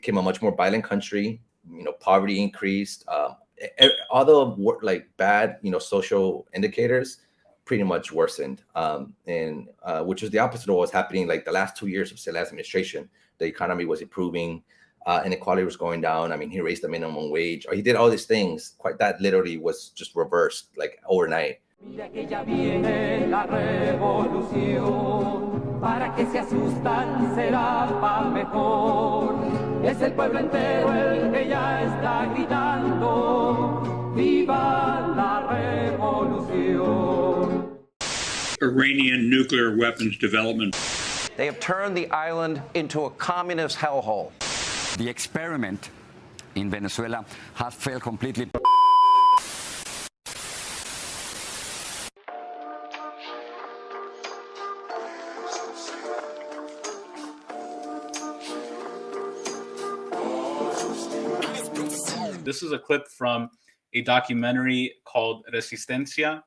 became a much more violent country. Poverty increased. All the like bad, social indicators pretty much worsened, and which was the opposite of what was happening. Like the last 2 years of Celeste administration, the economy was improving, inequality was going down. I mean, he raised the minimum wage, or he did all these things. That literally was just reversed like overnight. Mira que ya viene la revolución, para que se asustan será pa' mejor. Es el pueblo entero el que ya está gritando, viva la revolución. Iranian nuclear weapons development. They have turned the island into a communist hellhole. The experiment in Venezuela has failed completely. This is a clip from a documentary called Resistencia,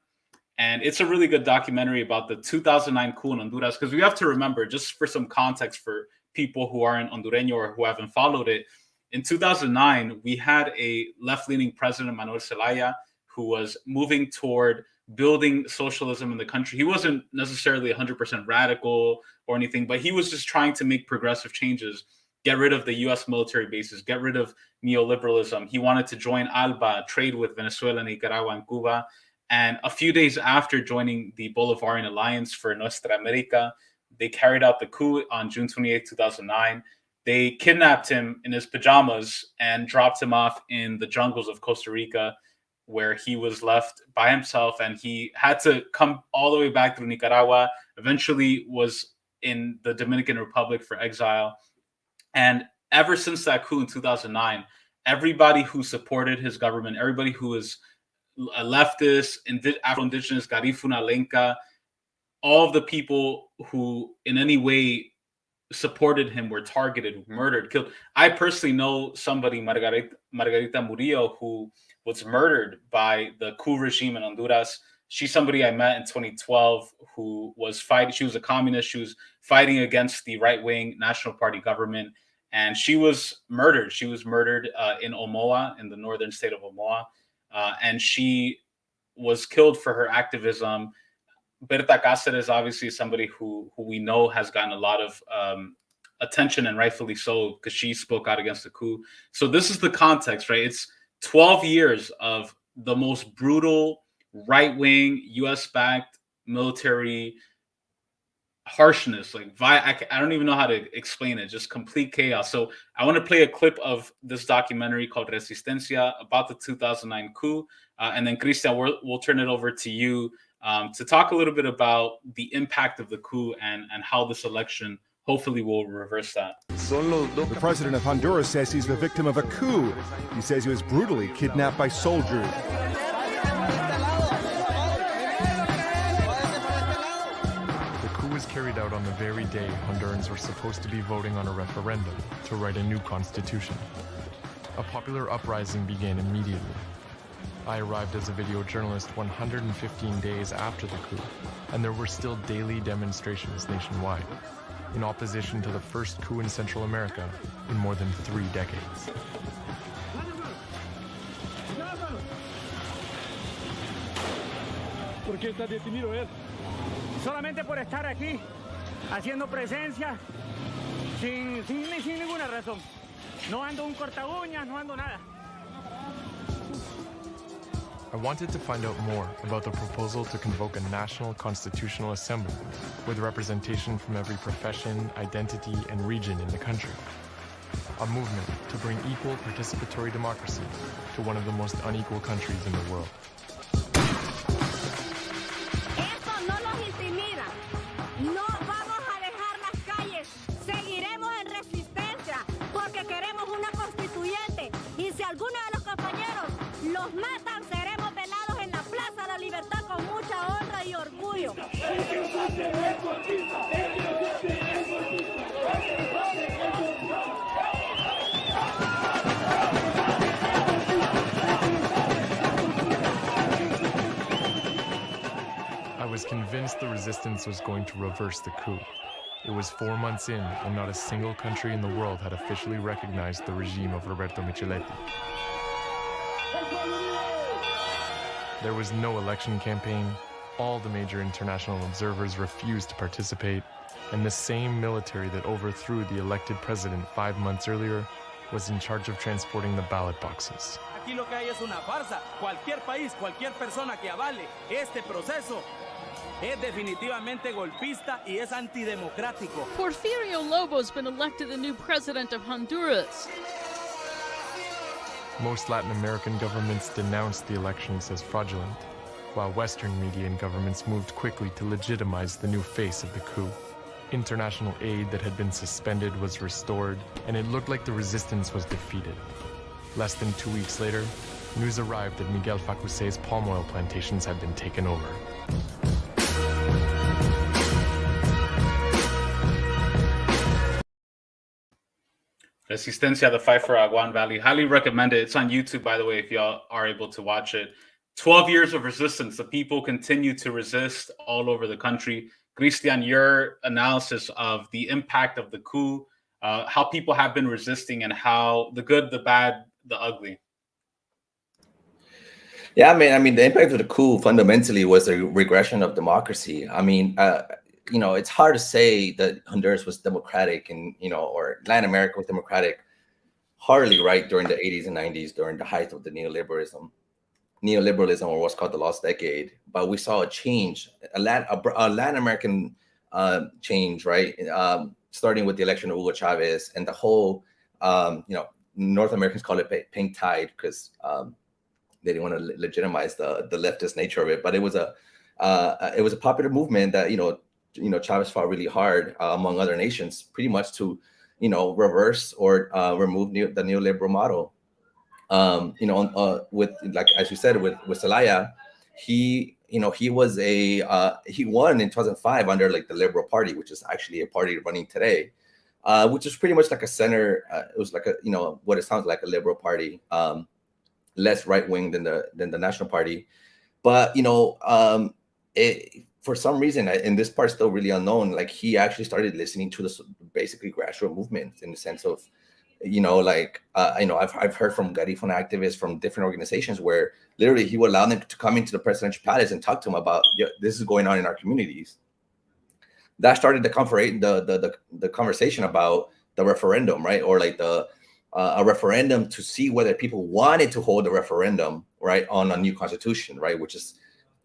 and it's a really good documentary about the 2009 coup in Honduras, because we have to remember, just for some context for people who aren't Hondureño or who haven't followed it, in 2009, we had a left-leaning president, Manuel Zelaya, who was moving toward building socialism in the country. He wasn't necessarily 100% radical or anything, but he was just trying to make progressive changes, get rid of the U.S. military bases, get rid of neoliberalism. He wanted to join ALBA, trade with Venezuela, Nicaragua, and Cuba. And a few days after joining the Bolivarian Alliance for Nuestra America, they carried out the coup on June 28, 2009. They kidnapped him in his pajamas and dropped him off in the jungles of Costa Rica, where he was left by himself, and he had to come all the way back through Nicaragua, eventually was in the Dominican Republic for exile. And ever since that coup in 2009, everybody who supported his government, everybody who was a leftist, Afro-Indigenous, Garifuna, Lenca, all of the people who in any way supported him were targeted, murdered, killed. I personally know somebody, Margarita Murillo, who was murdered by the coup regime in Honduras. She's somebody I met in 2012 who was fighting. She was a communist. She was fighting against the right-wing National Party government, and she was murdered. She was murdered in Omoa, in the northern state of Omoa, and she was killed for her activism. Berta Cáceres obviously is somebody who we know has gotten a lot of attention, and rightfully so, because she spoke out against the coup. So this is the context, right? It's 12 years of the most brutal right-wing US-backed military harshness. Like I don't even know how to explain it. Just complete chaos. So I want to play a clip of this documentary called Resistencia about the 2009 coup, and then Cristian, we'll turn it over to you to talk a little bit about the impact of the coup and how this election hopefully will reverse that. The president of Honduras says he's the victim of a coup. He says he was brutally kidnapped by soldiers. The coup was carried out on the very day Hondurans were supposed to be voting on a referendum to write a new constitution. A popular uprising began immediately. I arrived as a video journalist 115 days after the coup, and there were still daily demonstrations nationwide, in opposition to the first coup in Central America in more than 3 decades. ¿Por qué está detenido él? Solamente por estar aquí, haciendo presencia, sin ninguna razón. No ando un corta uñas, no ando nada. I wanted to find out more about the proposal to convoke a national constitutional assembly with representation from every profession, identity, and region in the country. A movement to bring equal participatory democracy to one of the most unequal countries in the world. Esto no nos intimida. No vamos a dejar las calles. Seguiremos en resistencia porque queremos una constituyente. Y si alguno de los compañeros los matan, seremos velados en la Plaza de la Libertad con mucha honra y orgullo. I was convinced the resistance was going to reverse the coup, It was 4 months in, and not a single country in the world had officially recognized the regime of Roberto Micheletti. There was no election campaign, all the major international observers refused to participate, and the same military that overthrew the elected president 5 months earlier was in charge of transporting the ballot boxes. Aquí lo que hay es una farsa. Cualquier país, cualquier persona que avale este proceso es definitivamente golpista y es antidemocrático. Porfirio Lobo's been elected the new president of Honduras. Most Latin American governments denounced the elections as fraudulent, while Western media and governments moved quickly to legitimize the new face of the coup. International aid that had been suspended was restored, and it looked like the resistance was defeated. Less than 2 weeks later, news arrived that Miguel Facuse's palm oil plantations had been taken over. Resistencia, the fight for Aguan Valley. Highly recommend it. It's on YouTube, by the way, if y'all are able to watch it. 12 years of resistance. The people continue to resist all over the country. Cristian, your analysis of the impact of the coup, how people have been resisting, and how the good, the bad, the ugly. Yeah, I mean, the impact of the coup fundamentally was a regression of democracy. I mean, it's hard to say that Honduras was democratic and, or Latin America was democratic, hardly, right, during the 80s and 90s, during the height of the neoliberalism, or what's called the lost decade. But we saw a change, a Latin American change, right, starting with the election of Hugo Chavez and the whole, North Americans call it pink tide because they didn't want to legitimize the leftist nature of it. But it was a popular movement that, Chavez fought really hard among other nations, pretty much to, reverse or remove the neoliberal model. With, like, as you said, with Zelaya, he won in 2005 under like the Liberal Party, which is actually a party running today, which is pretty much like a center. It was like what it sounds like, a Liberal Party, less right wing than the National Party, but for some reason, and this part's still really unknown, like he actually started listening to the basically grassroots movement in the sense of, I've heard from Garifuna activists from different organizations where literally he would allow them to come into the presidential palace and talk to him about, this is going on in our communities. That started the conversation about the referendum, right? Or like a referendum to see whether people wanted to hold a referendum, right, on a new constitution, right, which is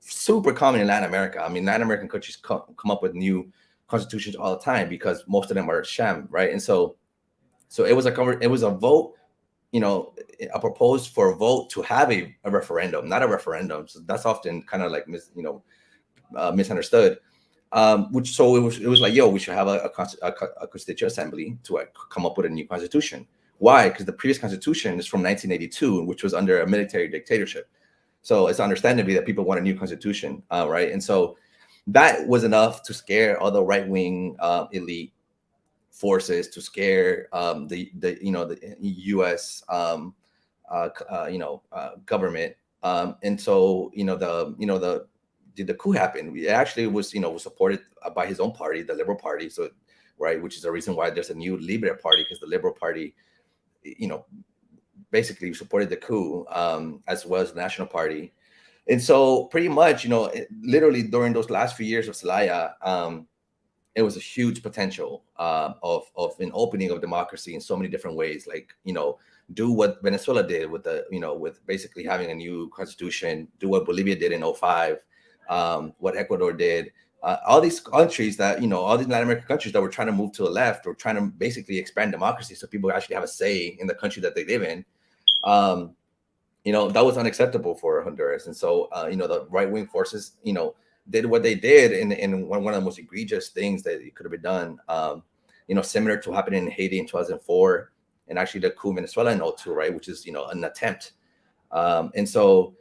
super common in Latin America. I mean, Latin American countries come up with new constitutions all the time because most of them are sham, right? And so it was a vote, a proposed for a vote to have a referendum, not a referendum. So that's often kind of like misunderstood. It was like, we should have a constituent assembly to come up with a new constitution. Why? Because the previous constitution is from 1982, which was under a military dictatorship. So it's understandably that people want a new constitution, right? And so that was enough to scare all the right-wing elite forces, to scare the U.S. Government, and so the coup happened. It actually was supported by his own party, the Liberal Party. So right, which is the reason why there's a new Libre Party, because the Liberal Party, basically supported the coup, as well as the National Party. And so pretty much, literally during those last few years of Zelaya, it was a huge potential of an opening of democracy in so many different ways. Like, do what Venezuela did with with basically having a new constitution, do what Bolivia did in 2005, what Ecuador did. All these countries that, all these Latin American countries that were trying to move to the left or trying to basically expand democracy so people actually have a say in the country that they live in. That was unacceptable for Honduras. And so, the right-wing forces, did what they did. And one of the most egregious things that it could have been done, similar to happening in Haiti in 2004, and actually the coup in Venezuela in 2002, right, which is, an attempt. And so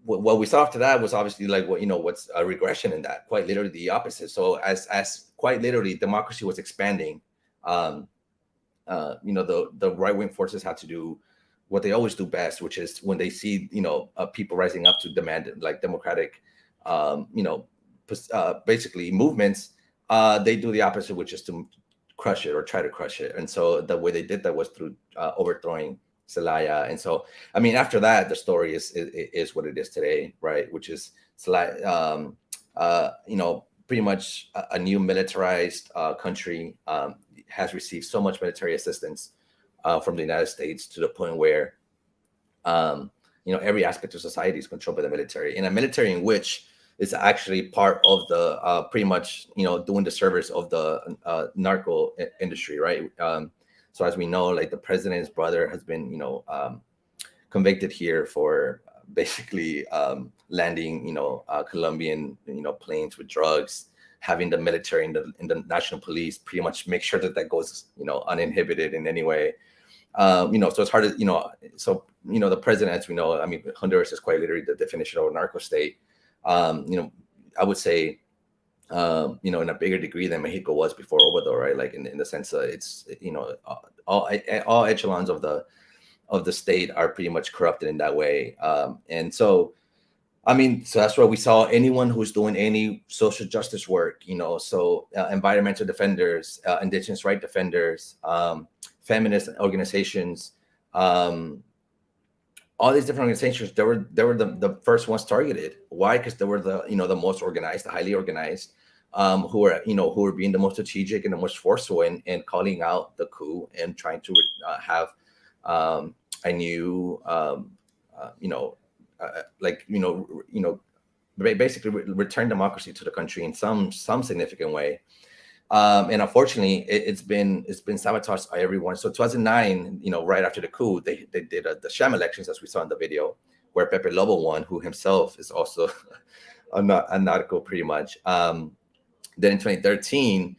what we saw after that was obviously like, what's a regression in that, quite literally the opposite. So as quite literally democracy was expanding, the right-wing forces had to do what they always do best, which is when they see, people rising up to demand like democratic, basically movements, they do the opposite, which is to crush it or try to crush it. And so the way they did that was through overthrowing Zelaya. And so, I mean, after that, the story is what it is today, right? Which is Zelaya, pretty much a new militarized country, has received so much military assistance from the United States to the point where, every aspect of society is controlled by the military, and a military in which is actually part of the pretty much, doing the service of the narco industry, right? So as we know, like the president's brother has been, convicted here for basically landing, Colombian, planes with drugs, having the military and the national police pretty much make sure that goes, uninhibited in any way. So it's hard to, the president, as we know, I mean, Honduras is quite literally the definition of a narco-state. I would say, in a bigger degree than Mexico was before Obrador, right? Like in the sense that it's, all echelons of the state are pretty much corrupted in that way. And so, I mean, so that's why we saw anyone who's doing any social justice work, environmental defenders, indigenous rights defenders, feminist organizations, all these different organizations, they were the first ones targeted. Why? Because they were the most organized, the highly organized, who were being the most strategic and the most forceful in calling out the coup and trying to have a new, basically return democracy to the country in some significant way. And unfortunately, it's been sabotaged by everyone. So 2009, right after the coup, they did the sham elections, as we saw in the video, where Pepe Lobo won, who himself is also a narco pretty much. Then in 2013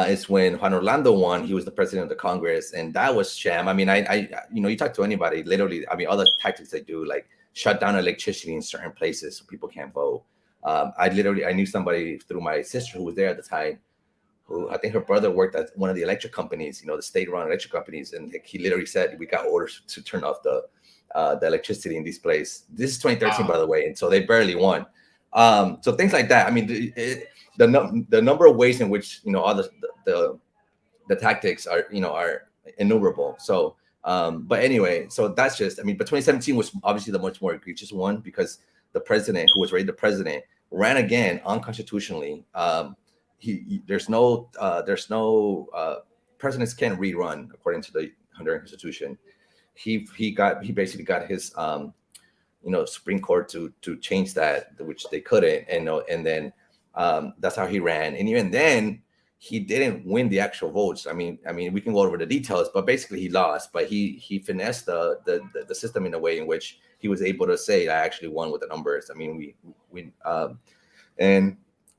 is when Juan Orlando won. He was the president of the Congress, and that was sham. I mean, you talk to anybody, literally, I mean, all the tactics they do, like shut down electricity in certain places so people can't vote. I knew somebody through my sister who was there at the time, who I think her brother worked at one of the electric companies, the state-run electric companies, and he literally said, we got orders to turn off the electricity in this place. This is 2013, by the way, and so they barely won. So things like that. I mean, the number of ways in which all the tactics are innumerable. So, but anyway, so that's just, I mean, but 2017 was obviously the much more egregious one, because the president, who was already the president, ran again unconstitutionally. There's no presidents can't rerun according to the Honduran Constitution. He basically got his Supreme Court to change that, which they couldn't, and then that's how he ran. And even then, he didn't win the actual votes. I mean, we can go over the details, but basically he lost. But he finessed the system in a way in which he was able to say, I actually won with the numbers. I mean, and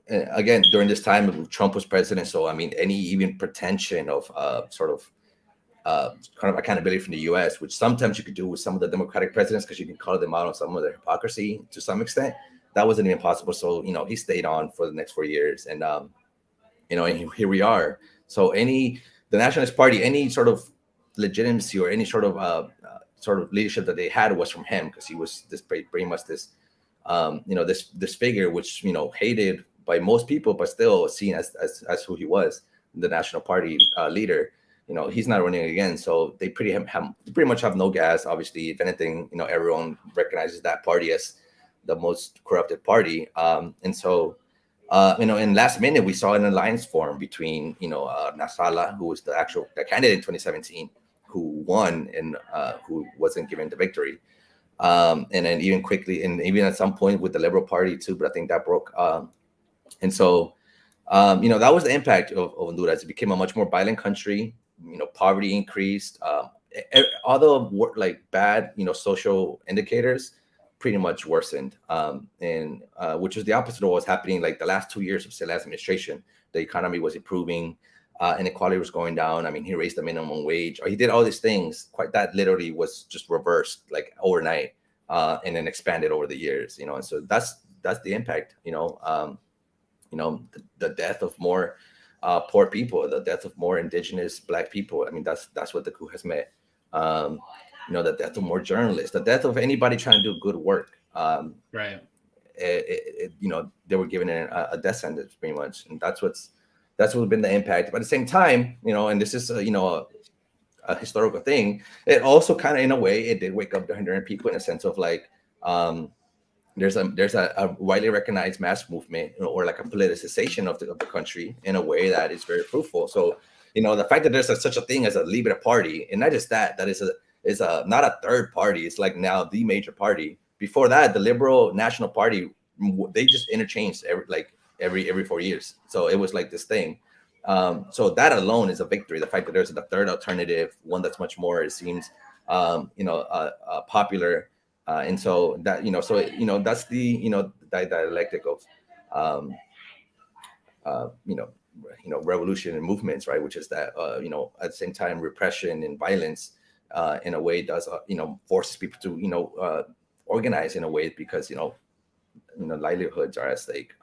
again, during this time, Trump was president. So, I mean, any even pretension of kind of accountability from the U.S., which sometimes you could do with some of the Democratic presidents, because you can call them out on some of their hypocrisy to some extent, that wasn't even possible. So, he stayed on for the next 4 years. And, and here we are. So the Nationalist Party, any sort of legitimacy or any sort of leadership that they had was from him, because he was this pretty much this, this figure, which, hated by most people, but still seen as who he was, the National Party leader. He's not running again, so they pretty much have no gas. Obviously, if anything, everyone recognizes that party as the most corrupted party. And so, in last minute, we saw an alliance form between, Nasrallah, who was the candidate in 2017, who won and who wasn't given the victory. And then even quickly, and even at some point with the Liberal Party too, but I think that broke. And so, that was the impact of Honduras. It became a much more violent country. Poverty increased. All the bad, social indicators pretty much worsened. And which was the opposite of what was happening like the last 2 years of Zelaya administration. The economy was improving. Inequality was going down. I mean, he raised the minimum wage, or he did all these things. That literally was just reversed like overnight, and then expanded over the years. And so that's the impact. The death of more poor people, the death of more indigenous Black people. I mean, that's what the coup has meant. The death of more journalists, the death of anybody trying to do good work. Right. They were given a death sentence pretty much, and that's what's That's what's been the impact. But at the same time, and this is a historical thing, it also kind of, in a way, it did wake up the Honduran people in a sense of like, there's a widely recognized mass movement, or like a politicization of the country in a way that is very fruitful. So, the fact that there's such a thing as a Libre party, and not just that is not a third party. It's like now the major party. Before that, the Liberal National Party, they just interchanged every 4 years. So it was like this thing. So that alone is a victory. The fact that there's a third alternative, one that's much more, it seems, popular. And so that, that's the, dialectic of, revolution and movements, right? Which is that, at the same time, repression and violence, in a way does, forces people to, organize in a way because, livelihoods are at stake.